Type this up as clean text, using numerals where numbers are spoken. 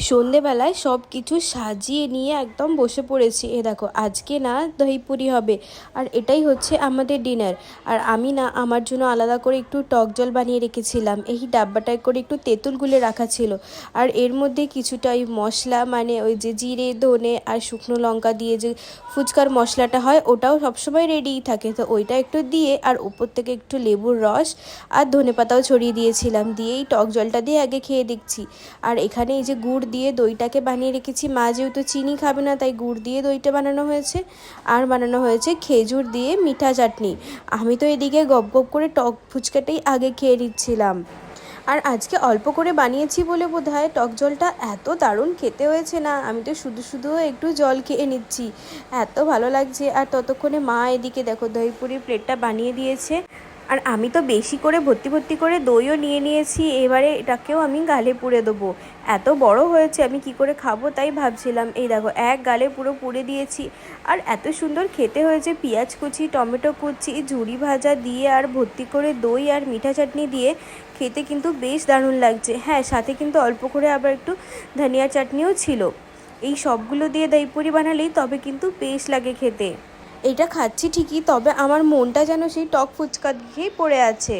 সন্ধেবেলায় সব কিছু সাজিয়ে নিয়ে একদম বসে পড়েছি। দেখো আজকে না দহি পুরি হবে, আর এটাই হচ্ছে আমাদের ডিনার। আর আমি না আমার জন্য আলাদা করে একটু টক জল বানিয়ে রেখেছিলাম, এই ডাব্বাটায় করে একটু তেঁতুল গুলে রাখা ছিল। আর এর মধ্যে কিছুটা ওই মশলা, মানে ওই যে জিরে ধনে আর শুকনো লঙ্কা দিয়ে যে ফুচকার মশলাটা হয়, ওটাও সবসময় রেডিই থাকে, তো ওইটা একটু দিয়ে আর উপর থেকে একটু লেবুর রস আর ধনেপাতাও ছড়িয়ে দিয়েছিলাম, দিয়েই টক জলটা দিয়ে আগে খেয়ে দেখছি। আর এখানে এই যে গুড় দিয়ে দইটাকে বানিয়ে রেখেছি, মা যেহেতু চিনি খাবে না তাই গুড় দিয়ে দইটা বানানো হয়েছে। আর বানানো হয়েছে খেজুর দিয়ে মিঠা চাটনি। আমি তো এদিকে গপ গপ করে টক ফুচকাটাই আগে খেয়ে নিচ্ছিলাম। আর আজকে অল্প করে বানিয়েছি বলে বোধহয় টক জলটা এত দারুণ খেতে হয়েছে না, আমি তো শুধু শুধু একটু জল খেয়ে নিচ্ছি, এত ভালো লাগছে। আর ততক্ষণে মা এদিকে দেখো দই পুরির প্লেটটা বানিয়ে দিয়েছে। আর আমি তো বেশি করে ভর্তি ভর্তি করে দইও নিয়ে নিয়েছি, এবারে এটাকেও আমি গালে পুরে দেবো। এত বড় হয়েছে, আমি কি করে খাবো তাই ভাবছিলাম। এই দেখো এক গালে পুরো পুরে দিয়েছি। আর এত সুন্দর খেতে হয়েছে, পেঁয়াজ কুচি, টমেটো কুচি, ঝুরি ভাজা দিয়ে আর ভর্তি করে দই আর মিঠা চাটনি দিয়ে খেতে কিন্তু বেশ দারুণ লাগছে। হ্যাঁ, সাথে কিন্তু অল্প করে আবার একটু ধনিয়া চাটনিও ছিল। এই সবগুলো দিয়ে দই পুরি বানালেই তবে কিন্তু বেশ লাগে খেতে। এটা খাচ্ছি ঠিকই, তবে আমার মনটা যেন সেই টক ফুচকা দিয়েই পড়ে আছে।